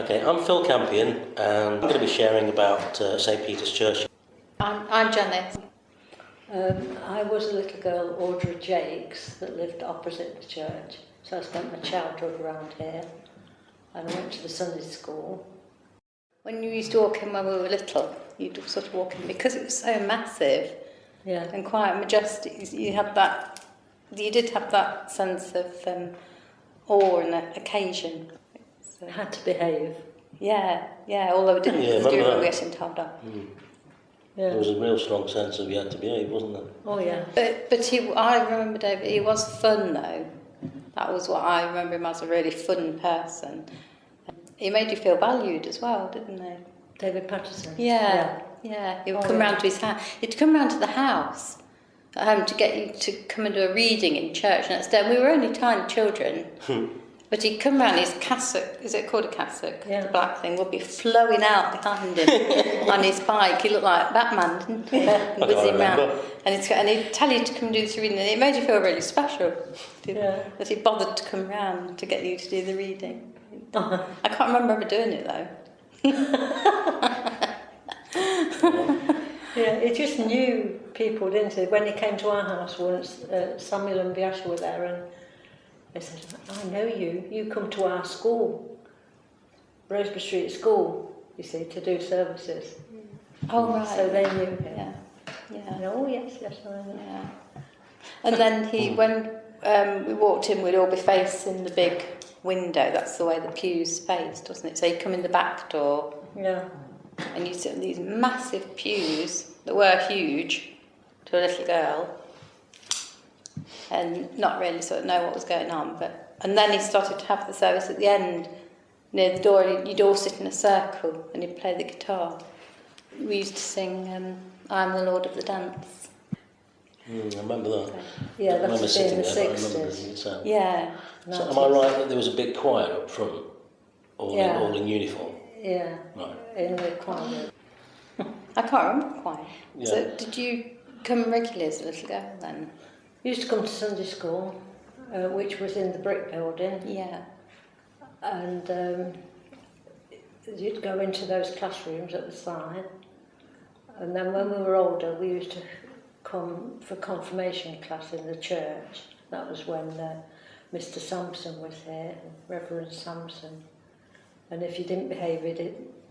Okay, I'm Phil Campion, and I'm going to be sharing about St Peter's Church. I'm Janet. I was a little girl, Audrey Jakes, that lived opposite the church. So I spent my childhood around here, and I went to the Sunday school. When you used to walk in when we were little, you'd sort of walk in because it was so massive and quite majestic. You did have that sense of awe and occasion. So, I had to behave. Yeah, although it didn't do when we getting told off. Yeah. There was a real strong sense of you had to behave, wasn't there? Oh yeah. But I remember David, he was fun though. That was what I remember him as, a really fun person. He made you feel valued as well, didn't he? David Patterson. Yeah. He would come round to his house. He'd come round to the house at home to get you to come and do a reading in church next day. And we were only tiny children. But he'd come round, his cassock, is it called a cassock? Yeah. The black thing would be flowing out behind him on his bike. He looked like Batman, didn't he? Whizzing round. And he'd tell you to come and do the reading. And it made you feel really special that he bothered to come round to get you to do the reading. I can't remember ever doing it though. He just knew people, didn't he? When he came to our house once, Samuel and Biasha were there, and they said, I know you. You come to our school, Rosebery Street School, you see, to do services. Oh, right. So they knew him. Yeah. Oh, yes, I know. Yeah. And then when we walked in, we'd all be facing the big window. That's the way the pews faced, wasn't it? So you come in the back door. Yeah. And you sit in these massive pews that were huge to a little girl, and not really sort of know what was going on. And then he started to have the service at the end near the door. And you'd all sit in a circle, and he'd play the guitar. We used to sing "I Am the Lord of the Dance." I remember that. Yeah, I remember that's sitting in the there, but I remember 60s. it sound. Yeah. So am I right that there was a big choir up front, all in uniform? Yeah. Right. In the choir. I can't remember quite. Yeah. So did you come regularly as a little girl then? Used to come to Sunday school, which was in the brick building, Yeah. and you'd go into those classrooms at the side. And then when we were older, we used to come for confirmation class in the church. That was when Mr. Sampson was here, Reverend Sampson. And if you didn't behave, he'd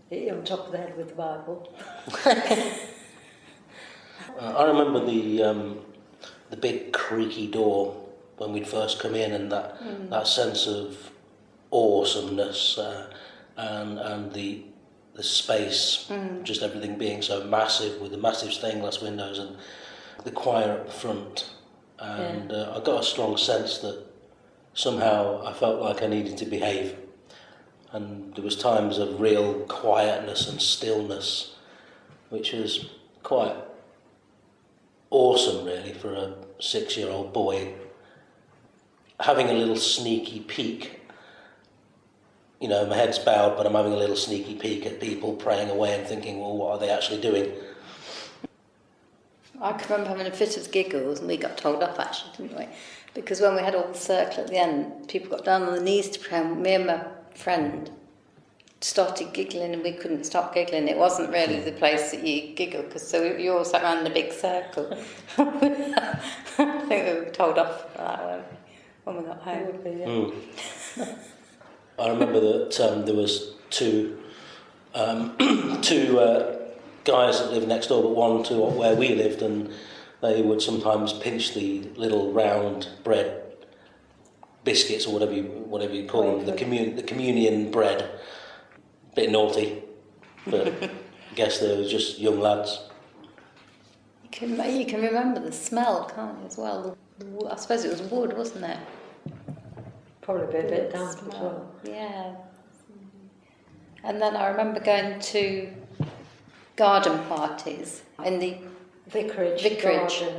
hit you on top of the head with the Bible. I remember the big creaky door when we'd first come in, and that sense of awesomeness and the space, just everything being so massive with the massive stained glass windows and the choir up front. And I got a strong sense that somehow I felt like I needed to behave. And there was times of real quietness and stillness, which was quite awesome, really, for a 6-year-old boy. Having a little sneaky peek. You know, my head's bowed, but I'm having a little sneaky peek at people praying away and thinking, well, what are they actually doing? I can remember having a fit of giggles, and we got told off actually, didn't we? Because when we had all the circle at the end, people got down on their knees to pray, and me and my friend started giggling, and we couldn't stop giggling. It wasn't really the place that you giggle, because you all sat around in a big circle. I think we were told off for that when we got home. I remember that there was two guys that lived next door, but one to where we lived, and they would sometimes pinch the little round bread biscuits, or whatever you call them, the communion bread. Bit naughty, but I guess they were just young lads. You can remember the smell, can't you, as well? I suppose it was wood, wasn't it? Probably a bit damp as well. Yeah. And then I remember going to garden parties in the Vicarage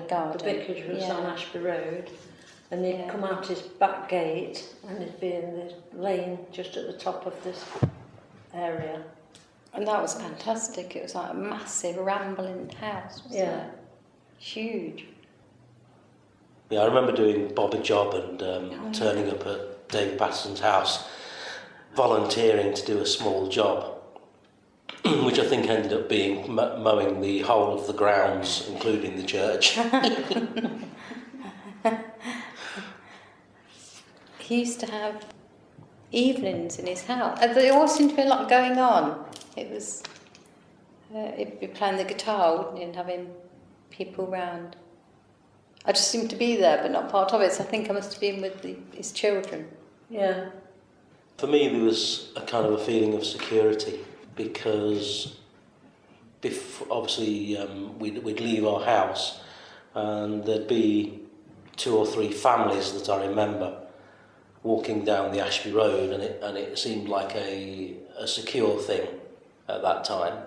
garden. The vicarage was on Ashby Road, and he'd come out his back gate, and he'd be in the lane just at the top of this area. And that was fantastic. It was like a massive rambling house, wasn't it? Huge. Yeah, I remember doing Bob a Job and turning up at David Patterson's house volunteering to do a small job, which I think ended up being mowing the whole of the grounds, including the church. He used to have evenings in his house. There always seemed to be a lot going on. It was, he'd be playing the guitar, wouldn't he, and having people round. I just seemed to be there, but not part of it, so I think I must have been with his children. Yeah. For me, there was a kind of a feeling of security, because obviously we'd leave our house and there'd be 2 or 3 families that I remember walking down the Ashby Road, and it seemed like a secure thing at that time,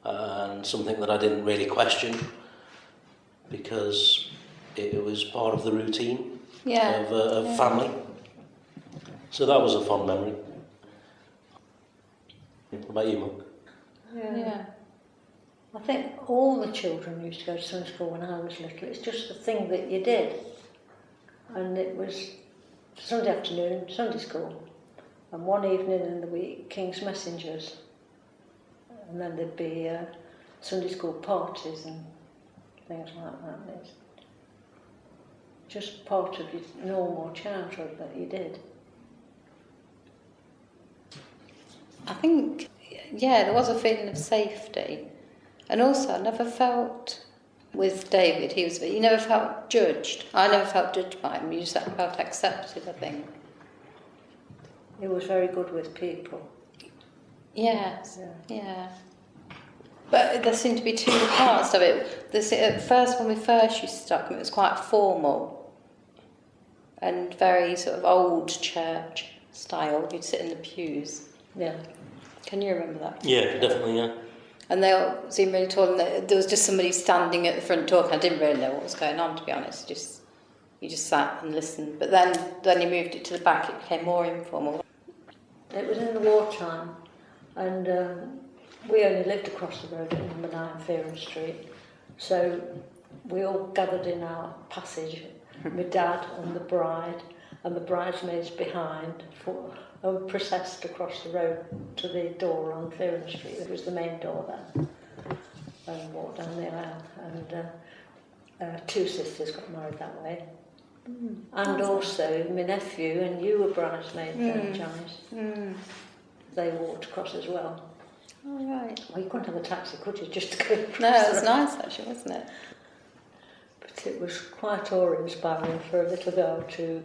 and something that I didn't really question, because it was part of the routine of family. So that was a fond memory. What about you, Mark? Yeah. I think all the children used to go to Sunday school when I was little. It's just the thing that you did. And it was Sunday afternoon, Sunday school, and one evening in the week, King's Messengers. And then there'd be Sunday school parties and things like that. It's just part of your normal childhood that you did. I think, there was a feeling of safety. And also, I never felt, with David, he never felt judged. I never felt judged by him. You just felt accepted, I think. He was very good with people. Yes, yeah. But there seemed to be 2 parts of it. At first, when we first used to start, it was quite formal and very sort of old church style. You'd sit in the pews. Yeah. Can you remember that? Yeah, definitely, yeah. And they all seemed really tall, and there was just somebody standing at the front door. I didn't really know what was going on, to be honest. You just sat and listened. But then he moved it to the back. It became more informal. It was in the wartime, and we only lived across the road at number 9 Fearon Street. So we all gathered in our passage, my dad and the bride, and the bridesmaids behind, and processed across the road to the door on Fearon Street. It was the main door then, and walked down the aisle. And 2 sisters got married that way. And also my nephew, and you were bridesmaid then, Janice. They walked across as well. All right. Well, you couldn't have a taxi, could you, just to go across? No, it was nice actually, wasn't it? But it was quite awe-inspiring for a little girl to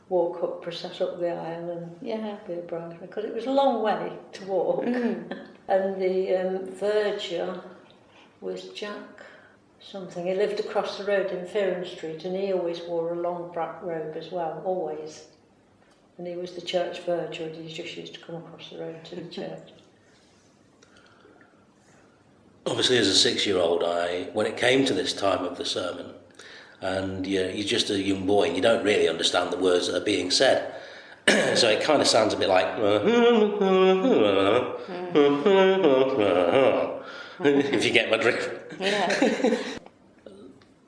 walk up, process up the aisle and be a bridesmaid, because it was a long way to walk. And the verger was Jack something. He lived across the road in Fearon Street, and he always wore a long black robe as well, always. And he was the church verger, and he just used to come across the road to the church. Obviously, as a 6-year-old, when it came to this time of the sermon, and you're just a young boy and you don't really understand the words that are being said, so it kind of sounds a bit like if you get my drift. Yeah.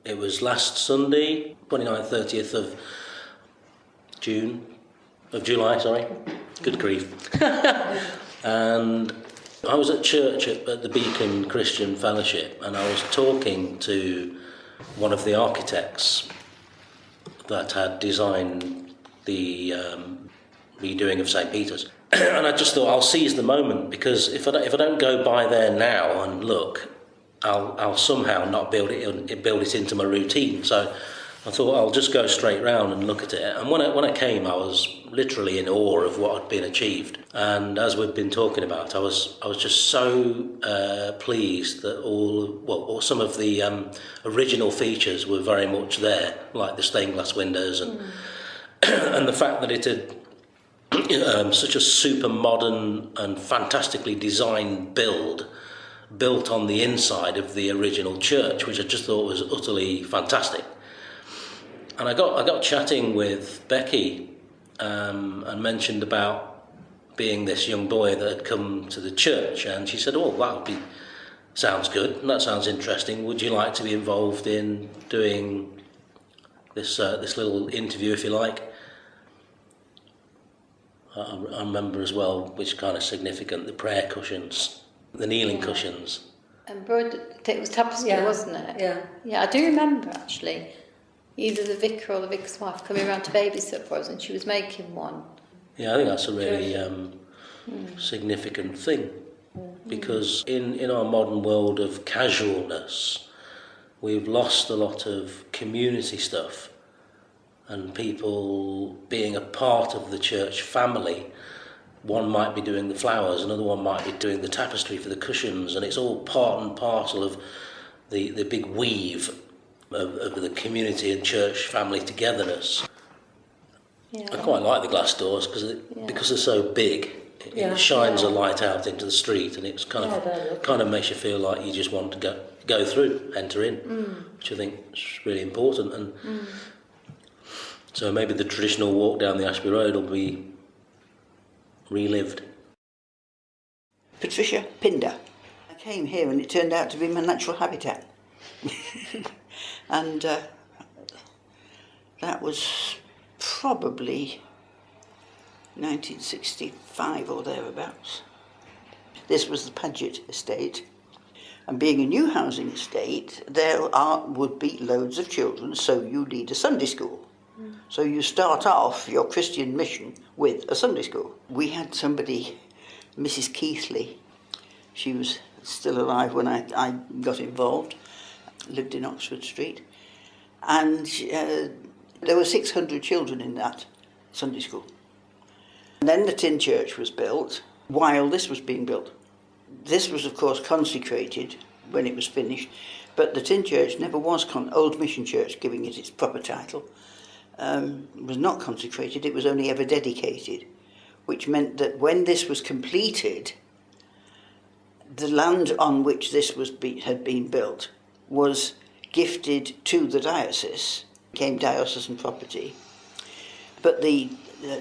It was last Sunday, 29th, 30th of July, sorry. Good grief. And I was at church at the Beacon Christian Fellowship, and I was talking to one of the architects that had designed the redoing of St. Peter's. And I just thought, I'll seize the moment, because if I don't go by there now and look, I'll somehow not build it into my routine. So I thought I'll just go straight round and look at it. And when I came, I was literally in awe of what had been achieved. And as we've been talking about, I was just so pleased that some of the original features were very much there, like the stained glass windows and and the fact that it had such a super modern and fantastically designed built on the inside of the original church, which I just thought was utterly fantastic. And I got chatting with Becky and mentioned about being this young boy that had come to the church, and she said, sounds good, and that sounds interesting. Would you like to be involved in doing this little interview, if you like? I remember as well, which is kind of significant, the prayer cushions, the kneeling cushions. Embroidered, it was tapestry, wasn't it? Yeah. Yeah, I do remember actually, either the vicar or the vicar's wife coming around to babysit for us, and she was making one. Yeah, I think that's a really significant thing, because in our modern world of casualness, we've lost a lot of community stuff and people being a part of the church family. One might be doing the flowers, another one might be doing the tapestry for the cushions, and it's all part and parcel of the big weave of the community and church family togetherness. Yeah. I quite like the glass doors because they're so big. It shines a light out into the street, and it's kind of makes you feel like you just want to go through, enter in, which I think is really important. And so maybe the traditional walk down the Ashby Road will be relived. Patricia Pinder. I came here and it turned out to be my natural habitat. And that was probably 1965 or thereabouts. This was the Paget estate. And being a new housing estate, would be loads of children, so you need a Sunday school. So you start off your Christian mission with a Sunday school. We had somebody, Mrs. Keithley, she was still alive when I got involved, lived in Oxford Street, and there were 600 children in that Sunday school. And then the tin church was built while this was being built. This was of course consecrated when it was finished, but the tin church never was Old Mission Church, giving it its proper title. Was not consecrated, it was only ever dedicated, which meant that when this was completed, the land on which this had been built was gifted to the diocese, became diocesan property. But the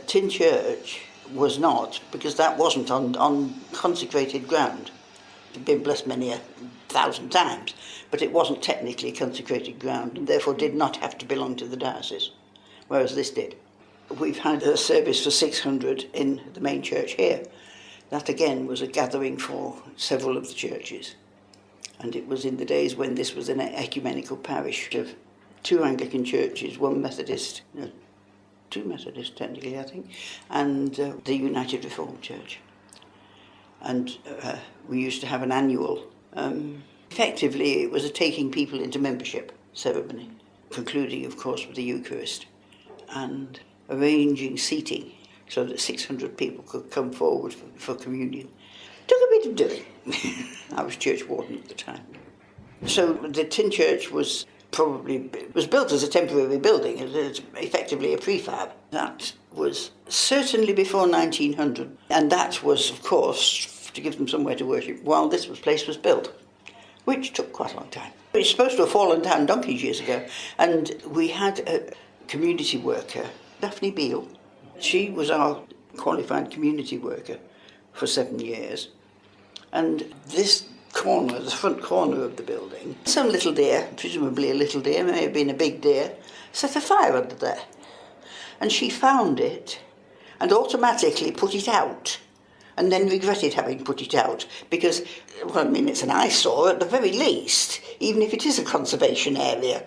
tin church was not, because that wasn't on consecrated ground. It had been blessed many 1,000 times, but it wasn't technically consecrated ground, and therefore did not have to belong to the diocese, whereas this did. We've had a service for 600 in the main church here. That again was a gathering for several of the churches. And it was in the days when this was an ecumenical parish of 2 Anglican churches, 1 Methodist, 2 Methodist technically I think, and the United Reformed Church. And we used to have an annual, effectively it was a taking people into membership ceremony, concluding of course with the Eucharist, and arranging seating so that 600 people could come forward for communion. Took a bit of doing. I was church warden at the time. So the tin church was built as a temporary building. It was effectively a prefab. That was certainly before 1900, and that was of course to give them somewhere to worship while this place was built, which took quite a long time. It's supposed to have fallen down donkeys years ago, and we had a community worker, Daphne Beale. She was our qualified community worker for 7 years. And this corner, the front corner of the building, some little deer, presumably a little deer, may have been a big deer, set a fire under there. And she found it and automatically put it out, and then regretted having put it out because, well, I mean, it's an eyesore at the very least, even if it is a conservation area.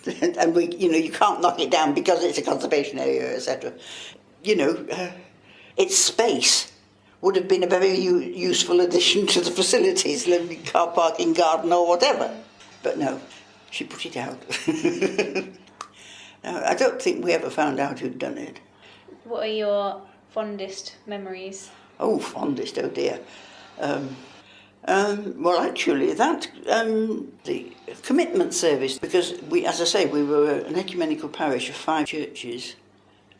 And you can't knock it down because it's a conservation area, etc. Its space would have been a very useful addition to the facilities, like car parking, garden or whatever. But no, she put it out. No, I don't think we ever found out who'd done it. What are your fondest memories? Oh, fondest, oh dear. Well, actually, the commitment service, because as I say, we were an ecumenical parish of 5 churches,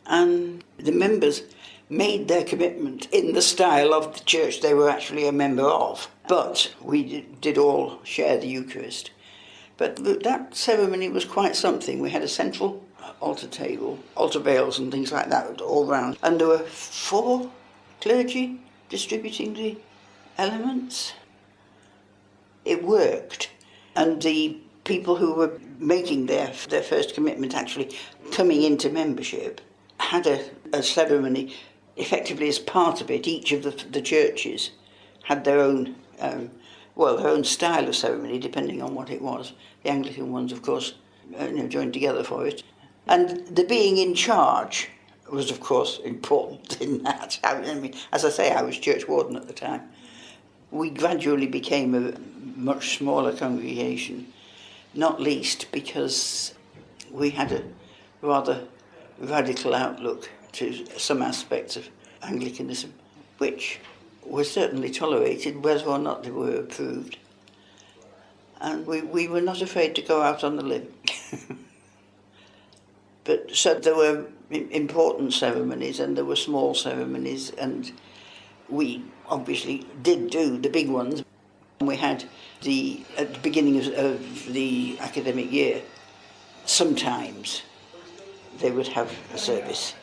and the members made their commitment in the style of the church they were actually a member of. But we did all share the Eucharist. But that ceremony was quite something. We had a central altar table, altar veils and things like that all round. And there were 4 clergy distributing the elements. It worked. And the people who were making their first commitment, actually coming into membership, had a ceremony effectively as part of it, each of the churches had their own, their own style of ceremony, depending on what it was. The Anglican ones, of course, joined together for it. And the being in charge was, of course, important in that. I mean, as I say, I was church warden at the time. We gradually became a much smaller congregation, not least because we had a rather radical outlook to some aspects of Anglicanism, which were certainly tolerated whether or not they were approved. And we were not afraid to go out on the limb. But so there were important ceremonies and there were small ceremonies, and we obviously did do the big ones. We had at the beginning of the academic year, sometimes they would have a service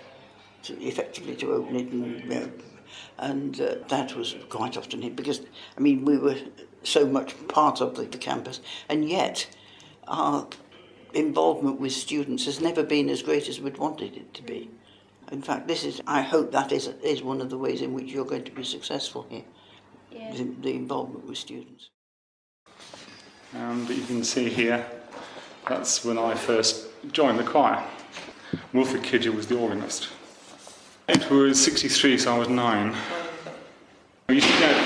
effectively to open it, and that was quite often it, because I mean we were so much part of the campus, and yet our involvement with students has never been as great as we'd wanted it to be. In fact, I hope that is one of the ways in which you're going to be successful here, the involvement with students. And you can see here, that's when I first joined the choir. Wilfred Kidger was the organist. It was 63, so I was 9. We used to get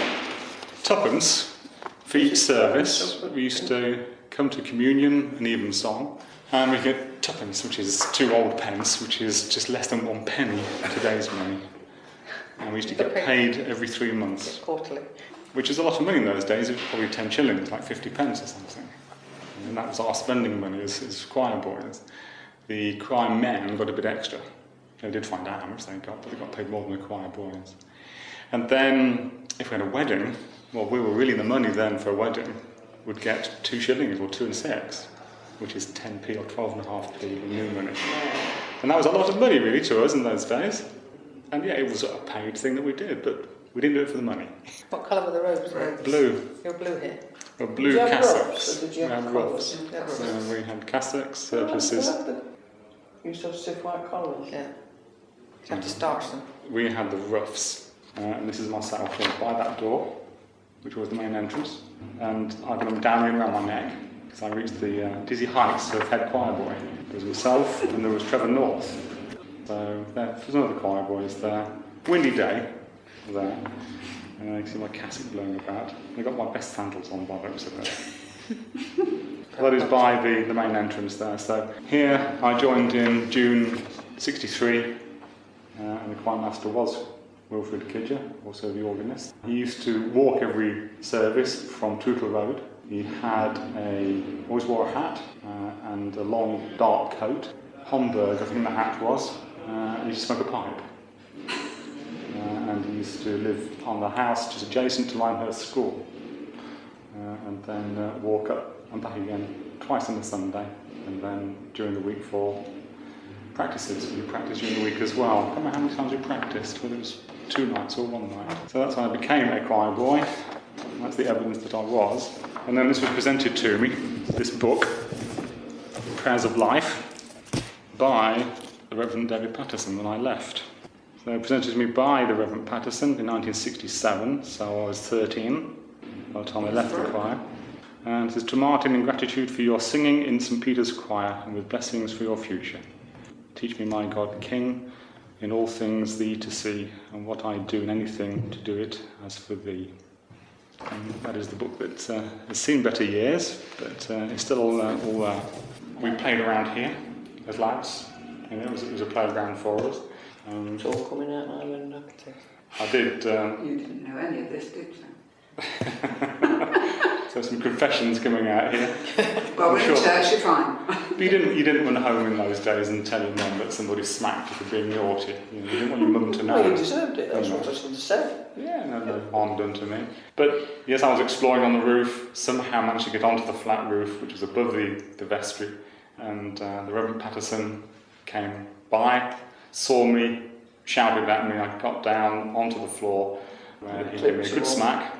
tuppence for each service. We used to come to communion and evensong, and we get tuppence, which is 2 old pence, which is just less than 1 penny in today's money. And we used to get paid every 3 months. Quarterly. Which is a lot of money in those days. It was probably 10 shillings, like 50 pence or something. And that was our spending money as choir boys. The choir men got a bit extra. They did find out how much they got, but they got paid more than the choir boys. And then, if we had a wedding, well, we were really the money then for a wedding. Would get 2 shillings or 2 and 6, which is 10p or 12.5p in new money. And that was a lot of money really to us in those days. And yeah, it was a paid thing that we did, but we didn't do it for the money. What colour were the robes? Blue. You're blue here. Or blue Did you have cassocks. ruffs, or did you We have had collars? ruffs. We had cassocks, surplices. You used to have stiff white collars. Yeah. You have to starch them. We had the ruffs, and this is myself here by that door, which was the main entrance, and I got them down around my neck because I reached the dizzy heights of head choir boy. There was myself and there was Trevor North. So there's another choir boys there. Windy day there. You can see my cassock blowing about. I got my best sandals on by the looks of it. That is by the main entrance there. So here I joined in June '63, and the choir master was Wilfred Kidger, also the organist. He used to walk every service from Tootle Road. He always wore a hat and a long dark coat. Homburg, I think the hat was. He used to smoke a pipe. And he used to live on the house just adjacent to Linehurst School. And then walk up and back again twice on a Sunday, and then during the week for practices. We practiced during the week as well. I can't remember how many times we practiced, whether it was 2 nights or 1 night. So that's when I became a choir boy. That's the evidence that I was. And then this was presented to me, this book, Prayers of Life, by the Reverend David Patterson when I left. So it was presented to me by the Reverend Patterson in 1967, so I was 13 by the time I left the choir. And it says, "To Martin, in gratitude for your singing in St. Peter's Choir and with blessings for your future. Teach me, my God, King, in all things thee to see, and what I do in anything to do it as for thee." And that is the book that has seen better years, but it's still all there. We played around here as lads, and it was a playground for us. It's all coming out now, and I did. You didn't know any of this, did you? So some confessions coming out here. Well, we're in church, you're fine. But you didn't run home in those days and tell your mum that somebody smacked you for being naughty. You didn't want your mum to know. Well, you deserved it, that's what I should have said. Yeah, no harm done to me. But yes, I was exploring on the roof, somehow managed to get onto the flat roof, which was above the vestry, and the Reverend Patterson came by, saw me, shouted at me. I got down onto the floor, where he gave me a good smack,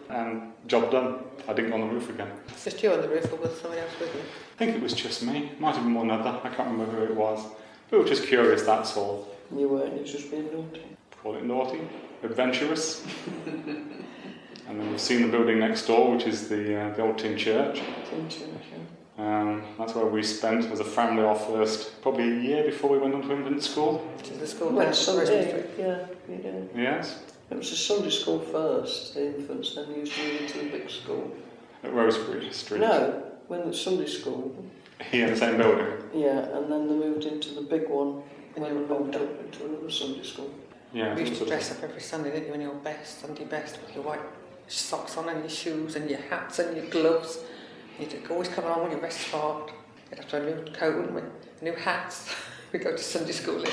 and job done. I didn't go on the roof again. Just you on the roof, or was somebody else with you? I think it was just me. Might have been one other. I can't remember who it was. We were just curious, that's all. You weren't, you were just being naughty. call it naughty, adventurous. And then we've seen the building next door, which is the old tin church. Tin church, yeah. That's where we spent as a family our first, probably a year before we went on to infant school. Which is the school Well, down so Rosemary did. Street. Yeah, we did. Yes, It was a Sunday school first, the infants, then used to move into the big school. at Rosebery Street. No, when it was Sunday school, Here in the same building. yeah, and then they moved into the big one when they moved up into another Sunday school. Yeah, We used to sort of- dress up every Sunday, didn't you, in your best, Sunday best, with your white socks on and your shoes and your hats and your gloves. You'd always come along with your vest smart. You'd have to have a new coat, wouldn't we? New hats. We'd go to Sunday school.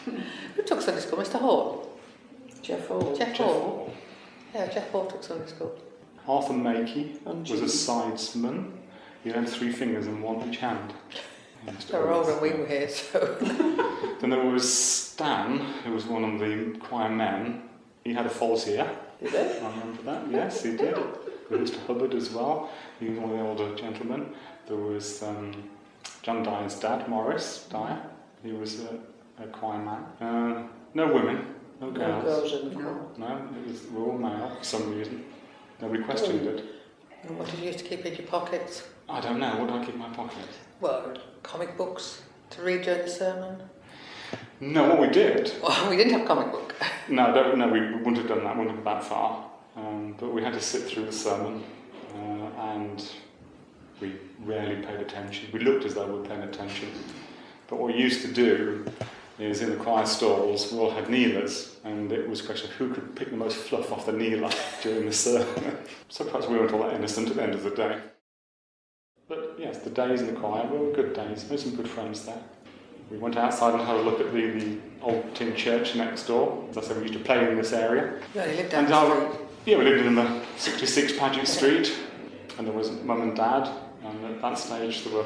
Who took Sunday school? Mr. Hall? Jeff Hall. Jeff Hall? Yeah, Jeff Hall took Sunday school. Arthur Makey And was a Judy. sidesman. He had 3 fingers and 1 each hand. They were older when we were here, so... Then there was Stan, who was one of the choir men. He had a false ear. Did they? I remember that, yes, he did. There was Mr. Hubbard as well. He was one of the older gentlemen. There was John Dyer's dad, Morris Dyer. He was a choir man. No women, no No girls. girls in the choir. No, we were all male for some reason. Nobody questioned it. And what did you used to keep in your pockets? I don't know, what do I keep in my pocket? Well, comic books to read during the sermon. No, what we did. Well, we didn't have comic book. No, we wouldn't have done that, wouldn't have got that far. But we had to sit through the sermon and we rarely paid attention. We looked as though we were paying attention. But what we used to do is in the choir stalls, we all had kneelers, and it was a question of who could pick the most fluff off the kneeler during the sermon. So perhaps we weren't all that innocent at the end of the day. But yes, the days in the choir were good days. Made some good friends there. We went outside and had a look at the old tin church next door. As I said, we used to play in this area. You only lived down And the street. yeah, we lived in the 66 Paget Street, and there was Mum and Dad, and at that stage there were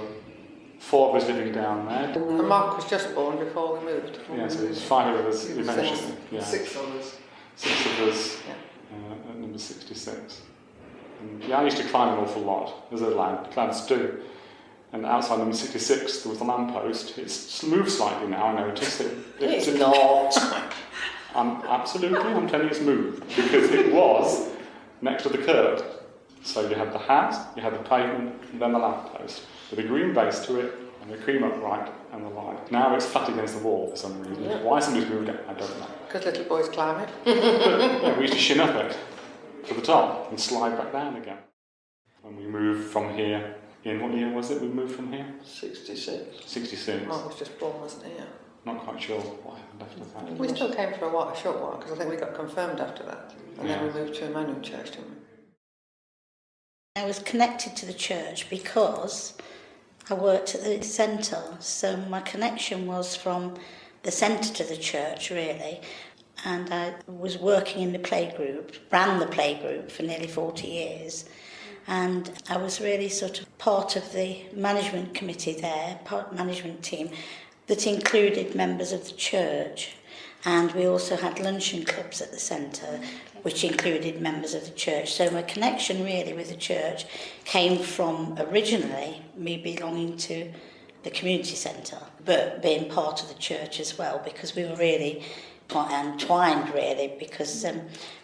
4 of us living down there. And Mark was just born before we moved. Yeah, so there's 5 of us It was eventually. Yeah. 6 of us. 6 of us Yeah. at number 66. And yeah, I used to climb an awful lot as a lad, lads do. And outside number 66 there was the lamppost. It's moved slightly now, I notice. It's not. Absolutely, I'm telling you it's moved, because it was next to the curb. So you had the house, you had the pavement, and then the lamppost, with a green base to it, and the cream upright, and the light. Now it's flat against the wall for some reason. Yeah. Why somebody's moved it, I don't know. Because little boys climb it. But yeah, we used to shin up it to the top and slide back down again. When we moved from here, in what year was it we moved from here? 66. 66. Mark was just born, wasn't he? Yeah. Not quite sure why I left with that. We still came for a short while, because I think we got confirmed after that. And then Yeah. we moved to Emmanuel Church, didn't we? I was connected to the church because I worked at the centre, so my connection was from the centre to the church, really. And I was working in the playgroup, ran the playgroup for nearly 40 years. And I was really sort of part of the management committee there, management team, that included members of the church. And we also had luncheon clubs at the centre, which included members of the church. So my connection really with the church came from originally me belonging to the community centre, but being part of the church as well, because we were really quite entwined really, because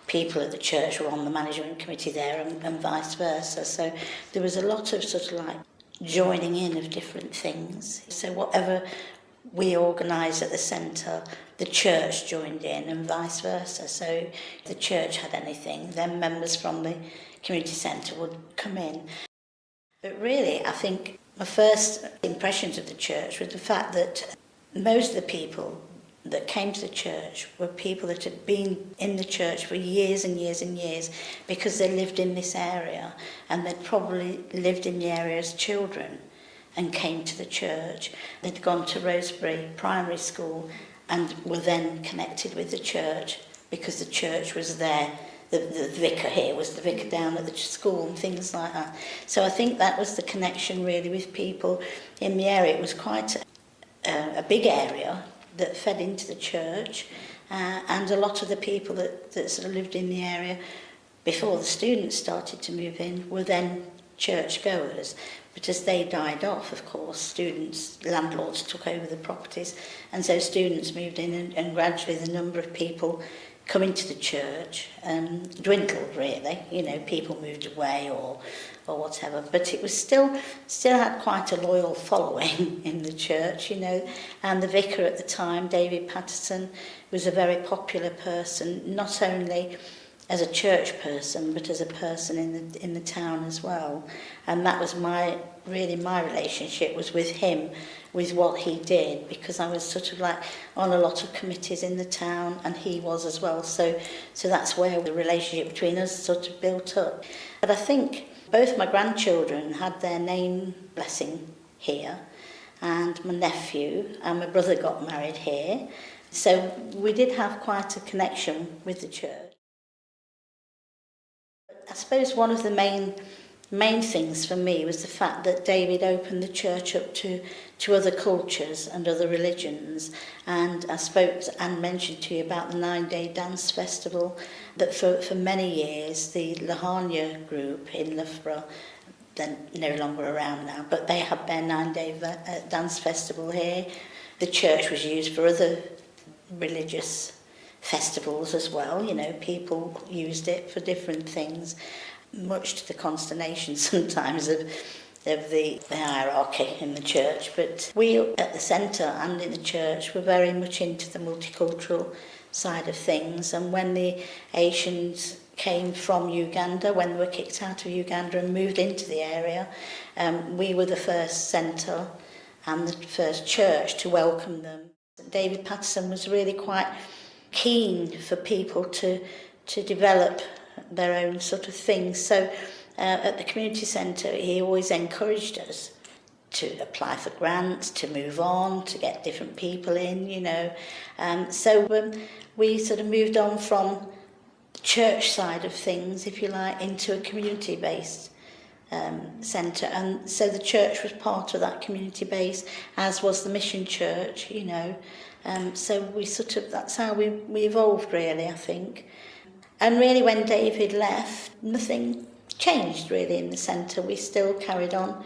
people at the church were on the management committee there and vice versa. So there was a lot of sort of like joining in of different things. So whatever we organised at the centre, the church joined in and vice versa. So if the church had anything, then members from the community centre would come in. But really, I think my first impressions of the church was the fact that most of the people that came to the church were people that had been in the church for years and years and years because they lived in this area, and they'd probably lived in the area as children and came to the church. They'd gone to Rosebery Primary School and were then connected with the church because the church was there. The vicar here was the vicar down at the school and things like that. So I think that was the connection really with people in the area. It was quite a big area that fed into the church, and a lot of the people that sort of lived in the area before the students started to move in were then churchgoers. But as they died off, of course, landlords took over the properties, and so students moved in, and gradually the number of people coming to the church dwindled, really. People moved away or whatever, but it was still had quite a loyal following in the church, and the vicar at the time, David Patterson, was a very popular person, not only as a church person, but as a person in the town as well. And that was my relationship was with him, with what he did, because I was sort of like on a lot of committees in the town, and he was as well. So that's where the relationship between us sort of built up. But I think both my grandchildren had their name blessing here, and my nephew and my brother got married here. So we did have quite a connection with the church. I suppose one of the main things for me was the fact that David opened the church up to other cultures and other religions. And I spoke and mentioned to you about the 9-day dance festival, that for many years the Lahania group in Loughborough, they're no longer around now, but they had their 9-day dance festival here. The church was used for other religious festivals as well. People used it for different things, much to the consternation sometimes of the hierarchy in the church. But we at the centre and in the church were very much into the multicultural side of things. And when the Asians came from Uganda, when they were kicked out of Uganda and moved into the area, we were the first centre and the first church to welcome them. David Patterson was really quite keen for people to develop their own sort of things. So at the community centre, he always encouraged us to apply for grants, to move on, to get different people in, So we sort of moved on from the church side of things, if you like, into a community-based centre. And so the church was part of that community base, as was the mission church, So we that's how we evolved, really, I think. And really, when David left, nothing changed really in the centre. We still carried on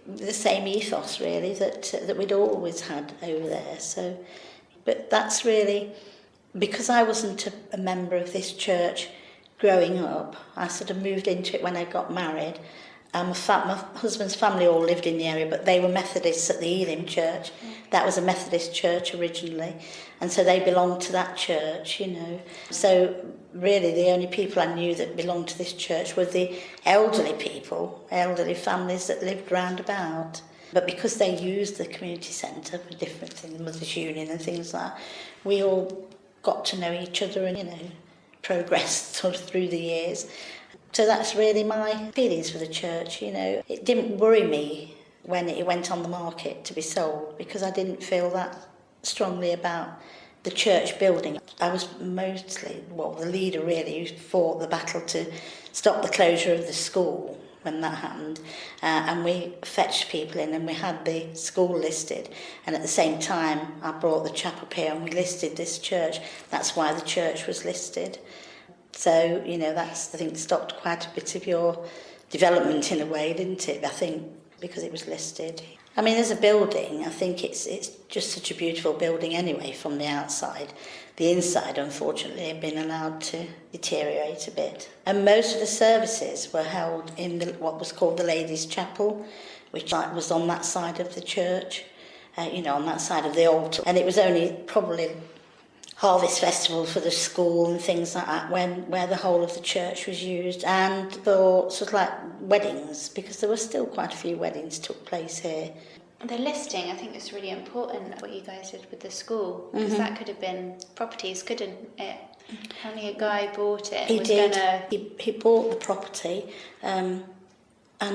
the same ethos, really, that we'd always had over there. So, but that's really, because I wasn't a member of this church growing up, I sort of moved into it when I got married. My husband's family all lived in the area, but they were Methodists at the Elim Church. That was a Methodist church originally, and so they belonged to that church, So really the only people I knew that belonged to this church were the elderly people, elderly families that lived round about. But because they used the community centre for different things, Mothers' Union and things like that, we all got to know each other and, progressed sort of through the years. So that's really my feelings for the church, It didn't worry me when it went on the market to be sold, because I didn't feel that strongly about the church building. I was mostly, the leader really, who fought the battle to stop the closure of the school when that happened. And we fetched people in and we had the school listed. And at the same time, I brought the chapel here and we listed this church. That's why the church was listed. So, that's, I think, stopped quite a bit of your development in a way, didn't it? I think, because it was listed. I mean, as a building, I think it's just such a beautiful building anyway from the outside. The inside, unfortunately, had been allowed to deteriorate a bit. And most of the services were held in what was called the Ladies' Chapel, which was on that side of the church, on that side of the altar. And it was only probably Harvest Festival for the school and things like that, where the whole of the church was used, and for sort of like weddings, because there were still quite a few weddings took place here. The listing, I think, is really important, what you guys did with the school, because that could have been properties, couldn't it? Only a guy bought it. He bought the property, and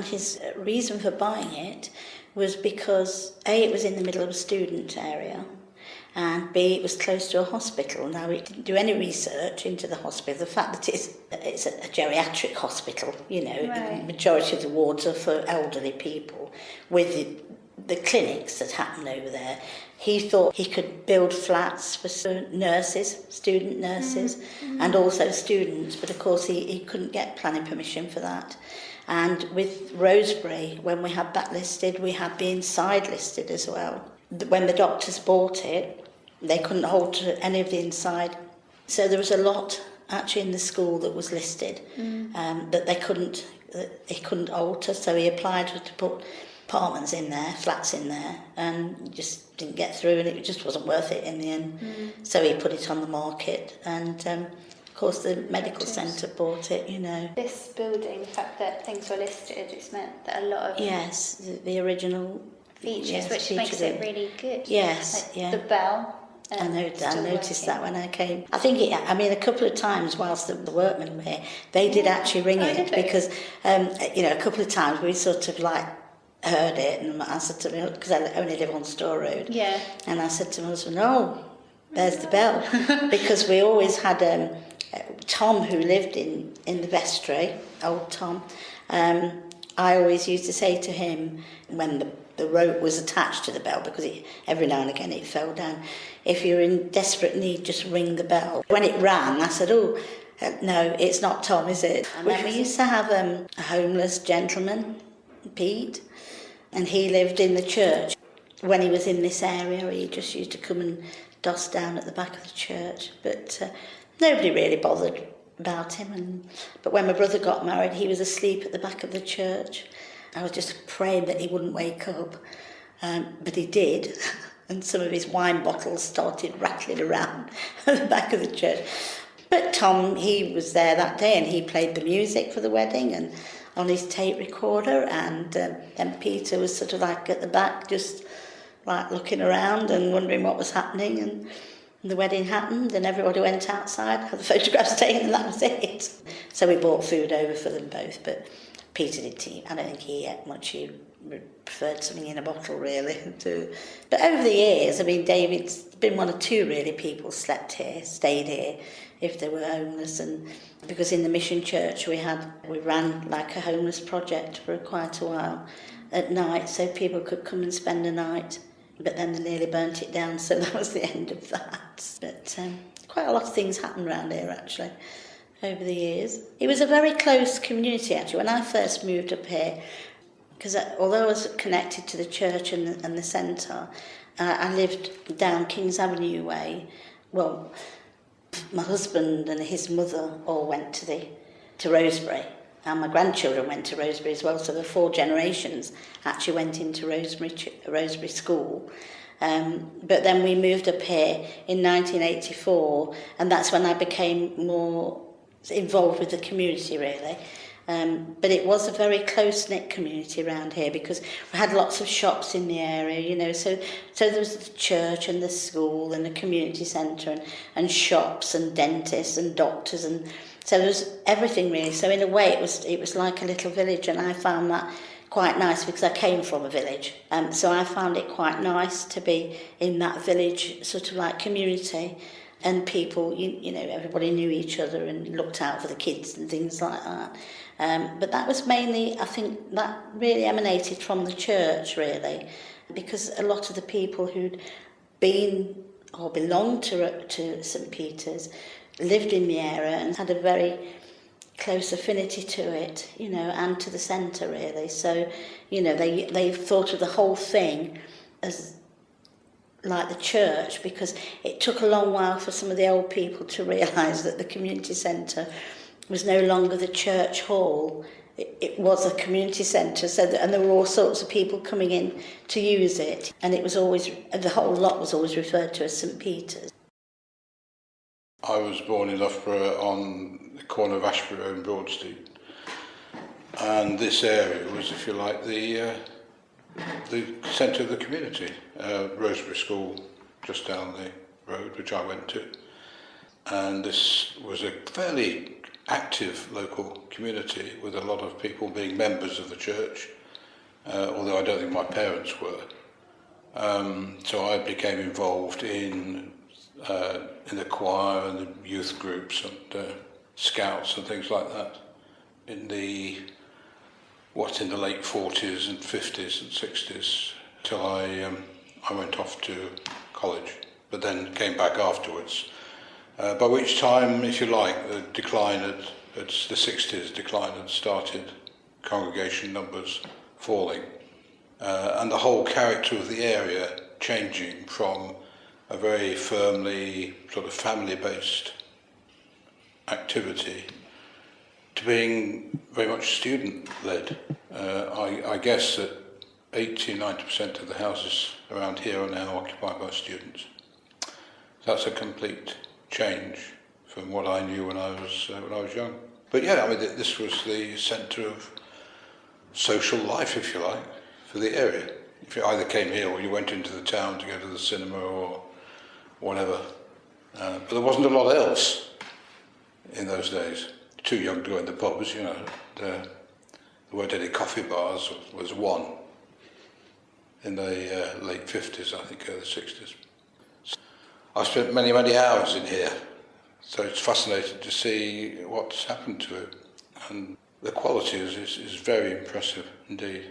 his reason for buying it was because A, it was in the middle of a student area, and B, it was close to a hospital. Now, we didn't do any research into the hospital. The fact that it's a geriatric hospital, Right. The majority of the wards are for elderly people with the clinics that happened over there, he thought he could build flats for nurses, student nurses, and also students, but of course he couldn't get planning permission for that. And with Rosebery, when we had that listed, we had the inside listed as well. When the doctors bought it, they couldn't alter any of the inside. So there was a lot actually in the school that was listed that he couldn't alter, so he applied to put apartments in there, flats in there, and just didn't get through, and it just wasn't worth it in the end. So he put it on the market, and of course the medical centre bought it, you know. This building, the fact that things were listed, it's meant that a lot of Yes, the original features, yes, which makes it really good. Yes, like yeah. The bell. I noticed that when I came. I think a couple of times whilst the workmen were here, they did actually ring it, because a couple of times we sort of like heard it, and I said to me, because I only live on Store Road, and I said to my husband, "Oh, there's the bell," because we always had Tom, who lived in the vestry, old Tom. I always used to say to him when the rope was attached to the bell, because every now and again it fell down, if you're in desperate need, just ring the bell. When it rang, I said, "Oh, no, it's not Tom, is it?" And then we used to have a homeless gentleman, Pete, and he lived in the church. When he was in this area, he just used to come and doss down at the back of the church, but nobody really bothered about him. But when my brother got married, he was asleep at the back of the church. I was just praying that he wouldn't wake up, but he did, and some of his wine bottles started rattling around at the back of the church. But Tom, he was there that day, and he played the music for the wedding and on his tape recorder, and then Peter was sort of like at the back, just like looking around and wondering what was happening, and the wedding happened, and everybody went outside, had the photographs taken, and that was it. So we bought food over for them both, but Peter did tea. I don't think he ate much. He preferred something in a bottle, really. But over the years, I mean, David's been one or two, really, people stayed here, if they were homeless. And because in the mission church we ran like a homeless project for quite a while at night, so people could come and spend a night. But then they nearly burnt it down, so that was the end of that. But quite a lot of things happened around here, actually, over the years. It was a very close community, actually. When I first moved up here, because although I was connected to the church and the centre, I lived down Kings Avenue way. Well, my husband and his mother all went to Rosebery, and my grandchildren went to Rosebery as well, so the 4 generations actually went into Rosebery School. But then we moved up here in 1984, and that's when I became more involved with the community, really. But it was a very close-knit community around here, because we had lots of shops in the area, you know, so there was the church and the school and the community centre and shops and dentists and doctors, and so there was everything, really. So in a way it was like a little village, and I found that quite nice because I came from a village, so I found it quite nice to be in that village sort of like community. And people, you know, everybody knew each other and looked out for the kids and things like that. But that was mainly, I think, that really emanated from the church, really, because a lot of the people who'd been or belonged to St Peter's lived in the area and had a very close affinity to it, you know, and to the centre, really. So, you know, they thought of the whole thing as like the church, because it took a long while for some of the old people to realise that the community centre was no longer the church hall. It was a community centre, and there were all sorts of people coming in to use it, and it was always, the whole lot was always referred to as St Peter's. I was born in Loughborough on the corner of Ashbury Road and Broad Street, and this area was, if you like, the centre of the community. Rosebery School just down the road, which I went to, and this was a fairly active local community with a lot of people being members of the church, although I don't think my parents were. So I became involved in the choir and the youth groups and scouts and things like that in the late 40s and 50s and 60s. till I went off to college, but then came back afterwards. By which time, if you like, the decline had the 60s decline had started, congregation numbers falling, and the whole character of the area changing from a very firmly sort of family-based activity to being very much student-led. I guess that 80-90% of the houses around here are now occupied by students. That's a complete change from what I knew when I was young. But yeah, I mean, this was the centre of social life, if you like, for the area. If you either came here or you went into the town to go to the cinema or whatever. But there wasn't a lot else in those days. Too young to go in the pubs, you know. There weren't any coffee bars. There was one in the late 50s, I think, early 60s. I've spent many, many hours in here, so it's fascinating to see what's happened to it. And the quality is very impressive indeed.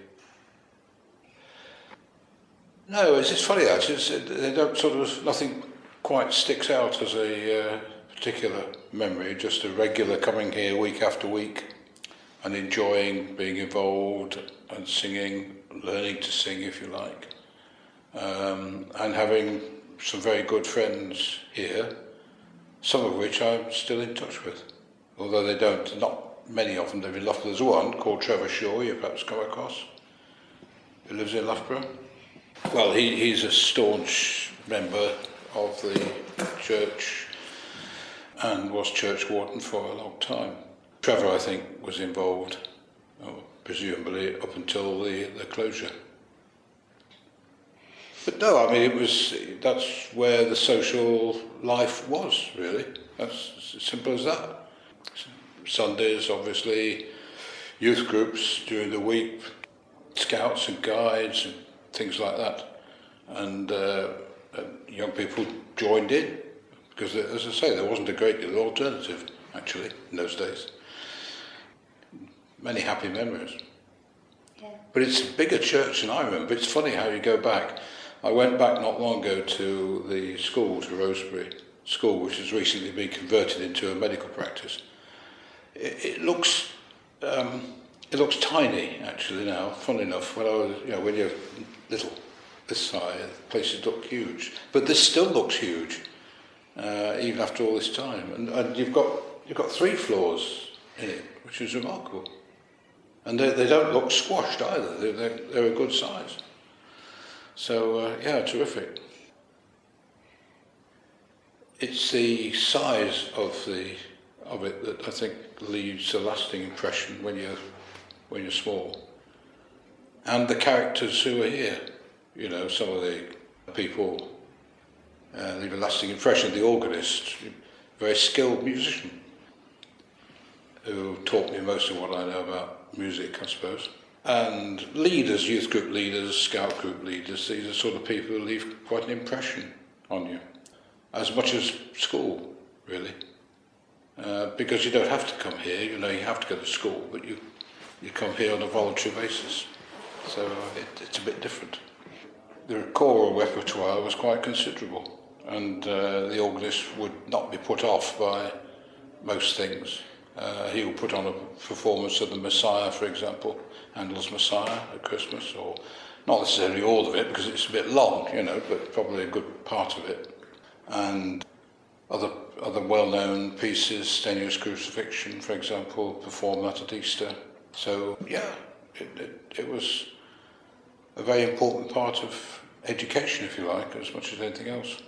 No, it's funny actually. They don't sort of, nothing quite sticks out as a particular memory, just a regular coming here week after week and enjoying being involved and singing, learning to sing if you like, and having some very good friends here, some of which I'm still in touch with, although they don't, not many of them live in Loughborough. There's one called Trevor Shaw, you've perhaps come across, who lives in Loughborough. Well, he's a staunch member of the church and was church warden for a long time. Trevor, I think, was involved, presumably up until the closure. But no, I mean, that's where the social life was, really. That's as simple as that. Sundays, obviously, youth groups during the week, scouts and guides and things like that. And young people joined in, because, as I say, there wasn't a great deal of alternative, actually, in those days. Many happy memories. Yeah. But it's a bigger church than I remember. It's funny how you go back. I went back not long ago to the school, to Rosebery School, which has recently been converted into a medical practice. It looks tiny actually now. Funnily enough, when I was, when you're little, this size, places look huge, but this still looks huge, even after all this time. And you've got 3 floors in it, which is remarkable. And they don't look squashed either. They're a good size. So yeah, terrific. It's the size of it that I think leaves a lasting impression when you're small, and the characters who are here. Some of the people leave a lasting impression. The organist, very skilled musician, who taught me most of what I know about music, I suppose. And leaders, youth group leaders, scout group leaders, these are sort of people who leave quite an impression on you, as much as school, really. Because you don't have to come here, you have to go to school, but you come here on a voluntary basis. So it's a bit different. The choral repertoire was quite considerable, and the organist would not be put off by most things. He will put on a performance of the Messiah, for example, Handel's Messiah at Christmas, or not necessarily all of it because it's a bit long, but probably a good part of it. And other well-known pieces, Stenius Crucifixion, for example, performed that at Easter. So yeah, it was a very important part of education, if you like, as much as anything else.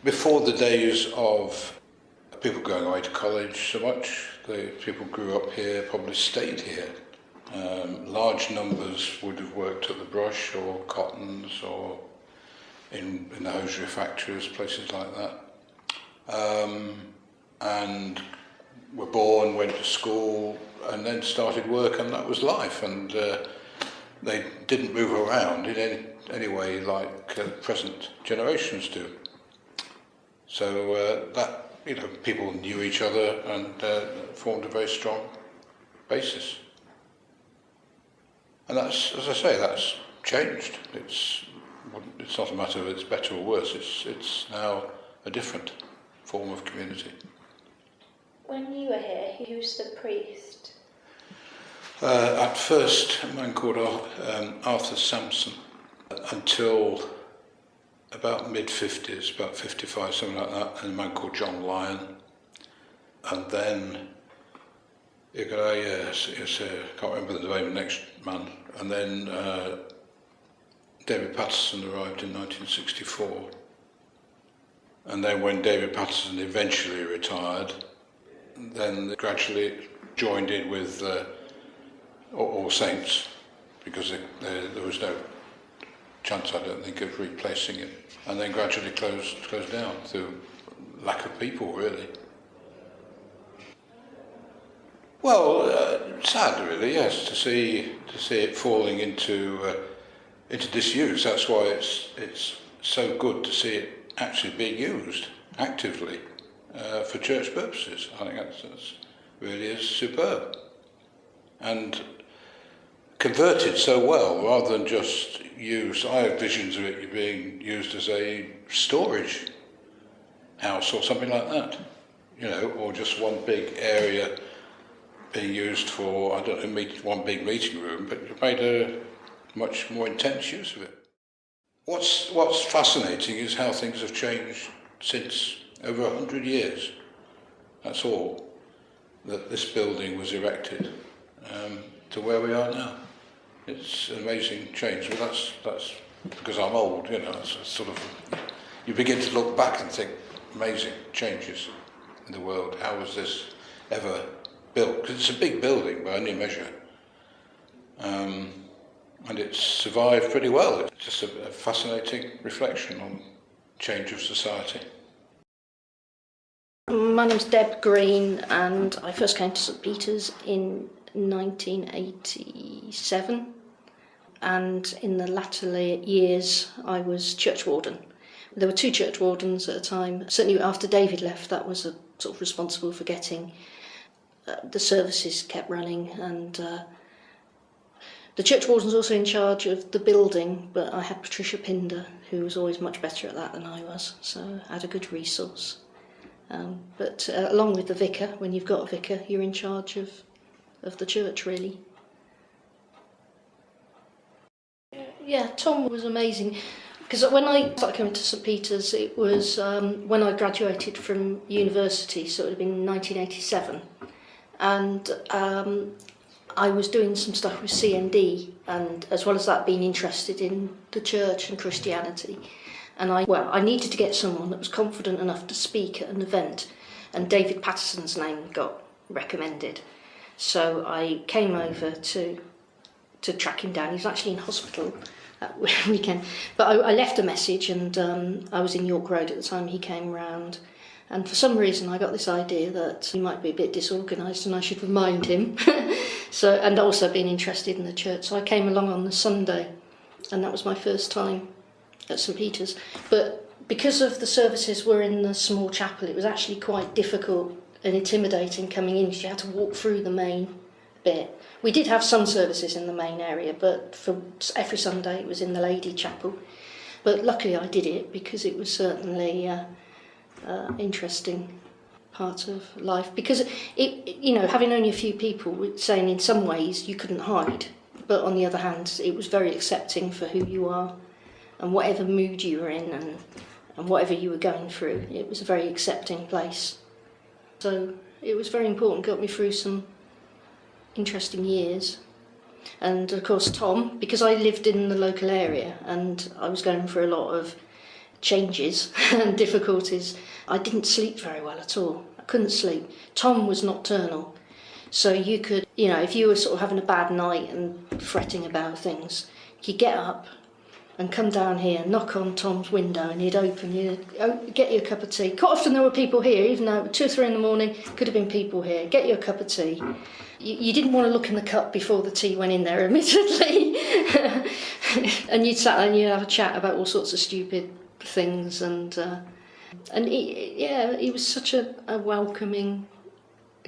Before the days of people going away to college so much, the people grew up here, probably stayed here. Large numbers would have worked at the Brush or Cottons or in the hosiery factories, places like that. And were born, went to school, and then started work, and that was life. And they didn't move around in any way like present generations do. So that, people knew each other and formed a very strong basis. And that's, as I say, that's changed. It's not a matter of it's better or worse. It's now a different form of community. When you were here, who's the priest? At first, a man called Arthur Sampson, until about mid-50s, about 55, something like that, and a man called John Lyon. And then, I can't remember the name of the next man, and then David Patterson arrived in 1964. And then when David Patterson eventually retired, then they gradually joined in with All Saints, because there was no chance, I don't think, of replacing it. And then gradually closed down through lack of people, really. Well, sad, really, yes, to see it falling into disuse. That's why it's so good to see it actually being used actively for church purposes. I think that's really is superb, and converted so well rather than just used. I have visions of it being used as a storage house or something like that, or just one big area being used for, I don't know, one big meeting room, but you've made a much more intense use of it. What's fascinating is how things have changed since over 100 years. That's all that this building was erected to where we are now. It's an amazing change. Well, that's because I'm old, It's sort of, you begin to look back and think, amazing changes in the world. How was this ever built? Because it's a big building by any measure, and it's survived pretty well. It's just a fascinating reflection on change of society. My name's Deb Green, and I first came to St Peter's in 1987, and in the latter years I was church warden. There were 2 church wardens at a time. Certainly after David left, that was sort of responsible for getting the services kept running, and the church warden was also in charge of the building, but I had Patricia Pinder, who was always much better at that than I was, so I had a good resource. But along with the vicar, when you've got a vicar, you're in charge of the church, really. Yeah, Tom was amazing, because when I started coming to St Peter's, it was when I graduated from university, so it would have been 1987. And I was doing some stuff with CND, and as well as that, being interested in the church and Christianity. And I needed to get someone that was confident enough to speak at an event, and David Patterson's name got recommended. So I came over to track him down. He was actually in hospital that weekend, but I left a message, and I was in York Road at the time he came round. And for some reason I got this idea that he might be a bit disorganised and I should remind him. And also being interested in the church. So I came along on the Sunday, and that was my first time at St Peter's. But because of the services were in the small chapel, it was actually quite difficult and intimidating coming in, because you had to walk through the main bit. We did have some services in the main area, but for every Sunday it was in the Lady Chapel. But luckily I did it, because it was certainly interesting part of life, because having only a few people, saying in some ways you couldn't hide, but on the other hand it was very accepting for who you are and whatever mood you were in and whatever you were going through. It was a very accepting place, so it was very important, got me through some interesting years. And of course Tom, because I lived in the local area and I was going through a lot of changes and difficulties, I didn't sleep very well at all. I couldn't sleep. Tom was nocturnal, so you could, if you were sort of having a bad night and fretting about things, you'd get up and come down here, knock on Tom's window, and he'd open, get you a cup of tea. Quite often there were people here, even though 2 or 3 in the morning, could have been people here, get you a cup of tea. You didn't want to look in the cup before the tea went in there, admittedly. And you'd sat there and you'd have a chat about all sorts of stupid things, and he was such a welcoming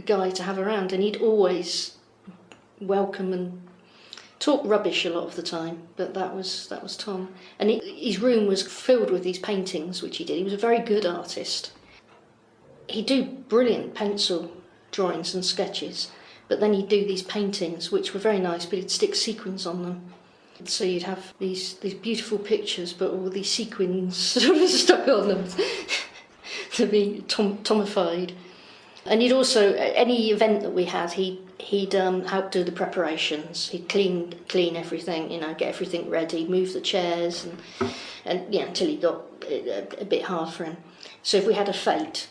guy to have around, and he'd always welcome and talked rubbish a lot of the time, but that was Tom. And his room was filled with these paintings, which he did. He was a very good artist. He'd do brilliant pencil drawings and sketches, but then he'd do these paintings, which were very nice, but he'd stick sequins on them. So you'd have these beautiful pictures, but all these sequins sort of stuck on them to be Tomified. And he'd also, any event that we had, he'd help do the preparations. He'd clean everything, get everything ready, move the chairs, and until he got a bit hard for him. So if we had a fete,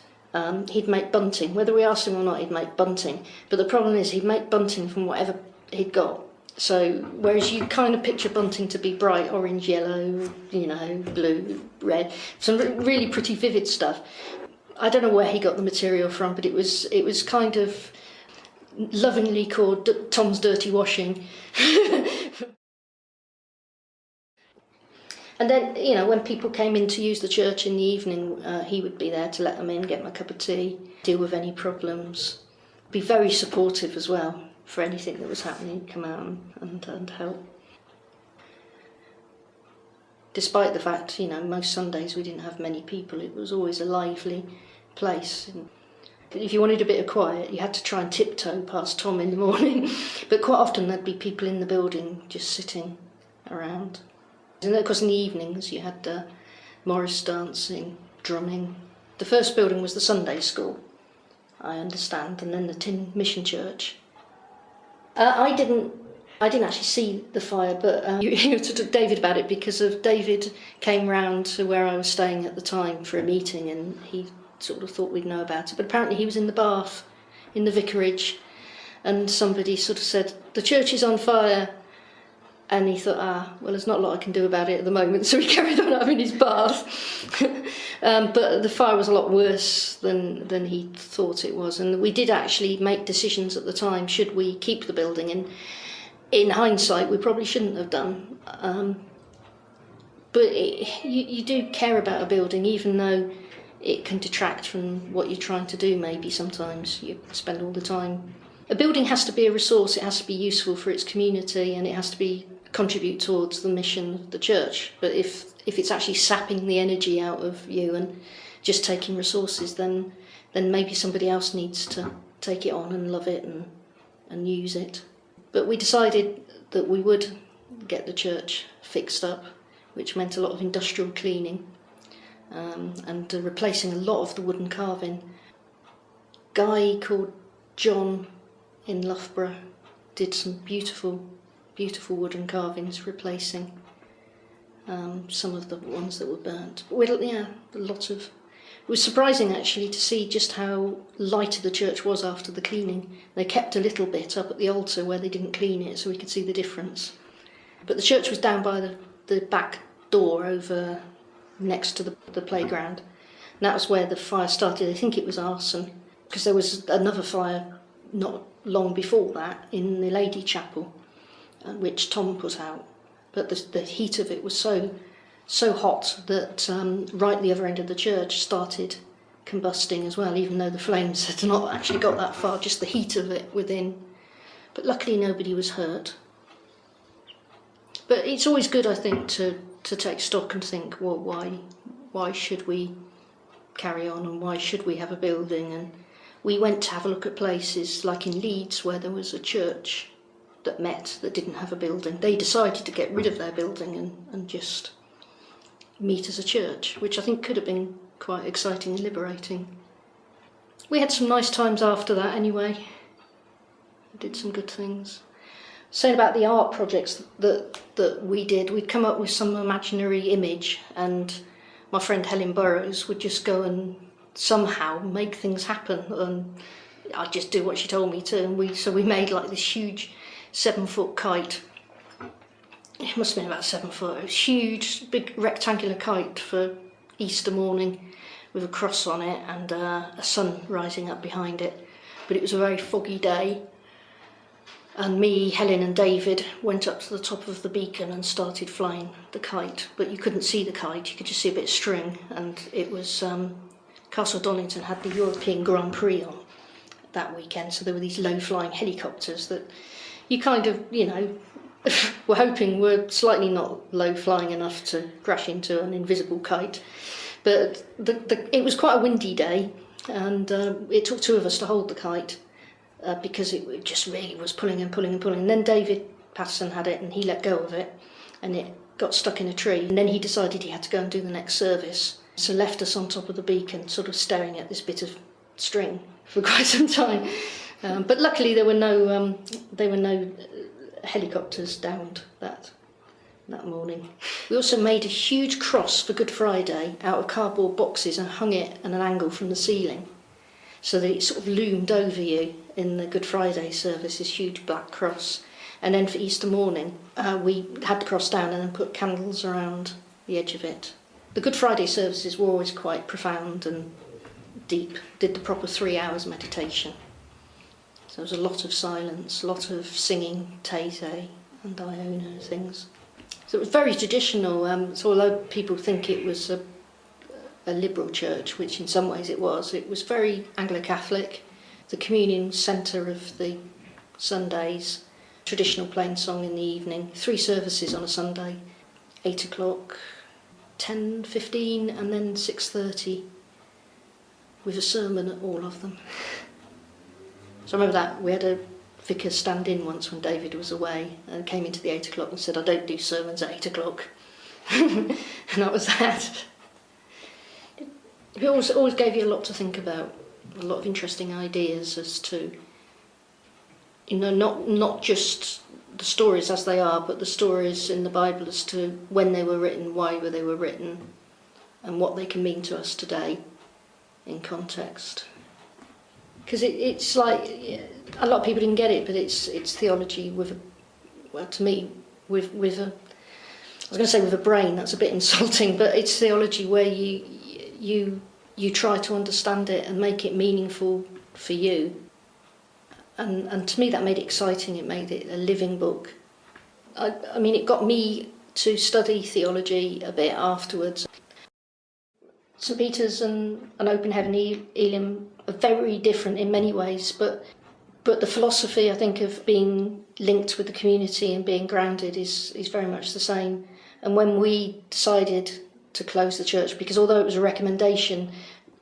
he'd make bunting. Whether we asked him or not, he'd make bunting. But the problem is he'd make bunting from whatever he'd got. So whereas you kind of picture bunting to be bright orange, yellow, blue, red, some really pretty vivid stuff. I don't know where he got the material from, but it was kind of lovingly called Tom's dirty washing. And then, when people came in to use the church in the evening, he would be there to let them in, get them a cup of tea, deal with any problems, be very supportive as well for anything that was happening, come out and help. Despite the fact, most Sundays we didn't have many people, it was always a lively place. And if you wanted a bit of quiet, you had to try and tiptoe past Tom in the morning. But quite often there'd be people in the building just sitting around. And of course in the evenings you had Morris dancing, drumming. The first building was the Sunday school, I understand, and then the Tin Mission Church. I didn't actually see the fire, but you talked to David about it because David came round to where I was staying at the time for a meeting, and he sort of thought we'd know about it. But apparently he was in the bath in the vicarage, and somebody sort of said, "The church is on fire." And he thought, well, there's not a lot I can do about it at the moment, so he carried on having his bath. But the fire was a lot worse than he thought it was. And we did actually make decisions at the time, should we keep the building? And in hindsight, we probably shouldn't have done. But you do care about a building, even though it can detract from what you're trying to do maybe sometimes. You spend all the time. A building has to be a resource, it has to be useful for its community, and it has to contribute towards the mission of the church. But if it's actually sapping the energy out of you and just taking resources, then maybe somebody else needs to take it on and love it and use it. But we decided that we would get the church fixed up, which meant a lot of industrial cleaning and replacing a lot of the wooden carving. A guy called John in Loughborough did some beautiful wooden carvings, replacing some of the ones that were burnt. It was surprising actually to see just how lighter the church was after the cleaning. They kept a little bit up at the altar where they didn't clean it, so we could see the difference. But the church was down by the back door over next to the playground. And that was where the fire started. I think it was arson, because there was another fire not long before that in the Lady Chapel, which Tom put out. But the heat of it was so hot that right the other end of the church started combusting as well, even though the flames had not actually got that far, just the heat of it within. But luckily nobody was hurt. But it's always good, I think, to take stock and think, well, why should we carry on, and why should we have a building? And we went to have a look at places like in Leeds, where there was a church that didn't have a building. They decided to get rid of their building and just meet as a church, which I think could have been quite exciting and liberating. We had some nice times after that anyway. Did some good things. Saying about the art projects that we did, we'd come up with some imaginary image, and my friend Helen Burrows would just go and somehow make things happen, and I'd just do what she told me to. And we made like this huge 7-foot kite. It must have been about 7 foot. It was huge, big rectangular kite for Easter morning with a cross on it and a sun rising up behind it. But it was a very foggy day, and me, Helen and David went up to the top of the beacon and started flying the kite. But you couldn't see the kite, you could just see a bit of string, and it was Castle Donington had the European Grand Prix on that weekend, so there were these low-flying helicopters that you kind of, we're hoping we're slightly not low flying enough to crash into an invisible kite. But it was quite a windy day, and it took 2 of us to hold the kite because it just really was pulling and pulling and pulling. And then David Patterson had it, and he let go of it, and it got stuck in a tree. And then he decided he had to go and do the next service, so left us on top of the beacon, sort of staring at this bit of string for quite some time. But luckily there were no helicopters downed that morning. We also made a huge cross for Good Friday out of cardboard boxes and hung it at an angle from the ceiling, so that it sort of loomed over you in the Good Friday service, this huge black cross. And then for Easter morning, we had the cross down and then put candles around the edge of it. The Good Friday services were always quite profound and deep. Did the proper 3 hours meditation. So there was a lot of silence, a lot of singing Taizé and Iona things. So it was very traditional. So although people think it was a liberal church, which in some ways it was very Anglo-Catholic. The communion centre of the Sundays, traditional plain song in the evening, 3 services on a Sunday, 8 o'clock, 10:15 and then 6:30, with a sermon at all of them. So I remember that we had a vicar stand in once when David was away and came into the 8 o'clock and said, "I don't do sermons at 8 o'clock." And that was that. It always gave you a lot to think about, a lot of interesting ideas as to, not just the stories as they are, but the stories in the Bible as to when they were written, why they were written, and what they can mean to us today in context. Because it's like, a lot of people didn't get it, but it's theology with a brain. That's a bit insulting, but it's theology where you try to understand it and make it meaningful for you. And to me that made it exciting. It made it a living book. I mean, it got me to study theology a bit afterwards. St Peter's and Open Heaven Elim are very different in many ways, but the philosophy, I think, of being linked with the community and being grounded is very much the same. And when we decided to close the church, because although it was a recommendation,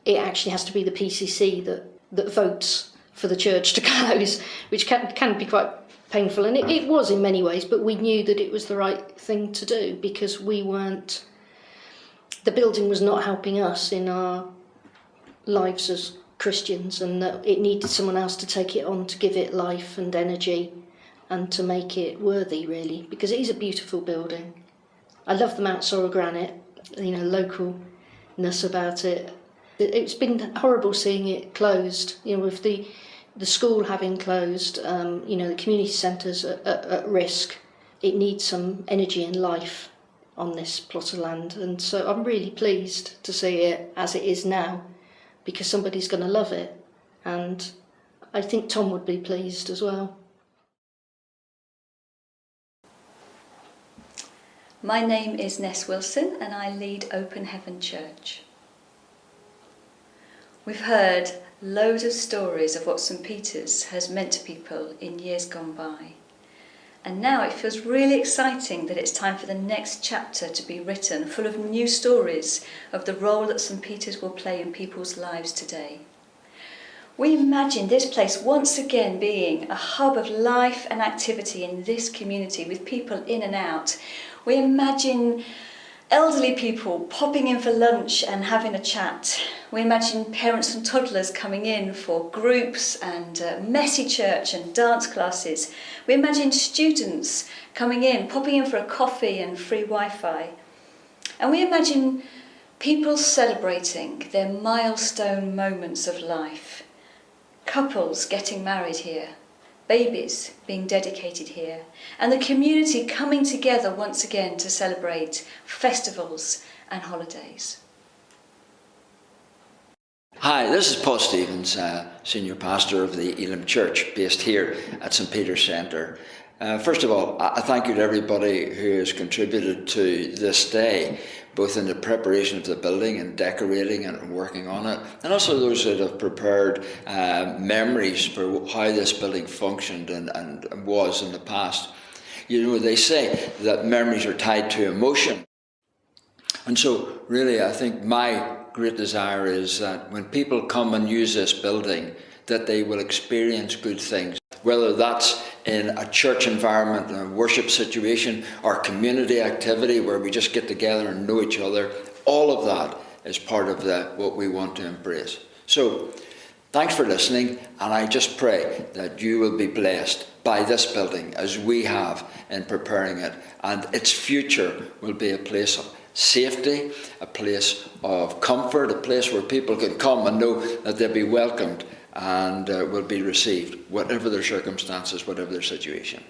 it actually has to be the PCC that votes for the church to close, which can be quite painful. And it was in many ways, but we knew that it was the right thing to do, because the building was not helping us in our lives as Christians, and that it needed someone else to take it on, to give it life and energy and to make it worthy, really, because it is a beautiful building. I love the Mount Sorrel granite, localness about it. It's been horrible seeing it closed, with the school having closed, the community centres at risk. It needs some energy and life on this plot of land, and so I'm really pleased to see it as it is now, because somebody's going to love it, and I think Tom would be pleased as well. My name is Ness Wilson and I lead Open Heaven Church. We've heard loads of stories of what St Peter's has meant to people in years gone by. And now it feels really exciting that it's time for the next chapter to be written, full of new stories of the role that St Peter's will play in people's lives today. We imagine this place once again being a hub of life and activity in this community, with people in and out. We imagine elderly people popping in for lunch and having a chat. We imagine parents and toddlers coming in for groups and messy church and dance classes. We imagine students coming in, popping in for a coffee and free Wi-Fi. And we imagine people celebrating their milestone moments of life. Couples getting married here, babies being dedicated here, and the community coming together once again to celebrate festivals and holidays. Hi, this is Paul Stevens, Senior Pastor of the Elim Church, based here at St Peter's Centre. First of all, I thank you to everybody who has contributed to this day, both in the preparation of the building and decorating and working on it, and also those that have prepared memories for how this building functioned and was in the past. You know, they say that memories are tied to emotion. And so, really, I think my great desire is that when people come and use this building, that they will experience good things. Whether that's in a church environment, a worship situation, or community activity where we just get together and know each other, all of that is part of what we want to embrace. So, thanks for listening, and I just pray that you will be blessed by this building as we have in preparing it, and its future will be a place of safety, a place of comfort, a place where people can come and know that they'll be welcomed and will be received, whatever their circumstances, whatever their situation.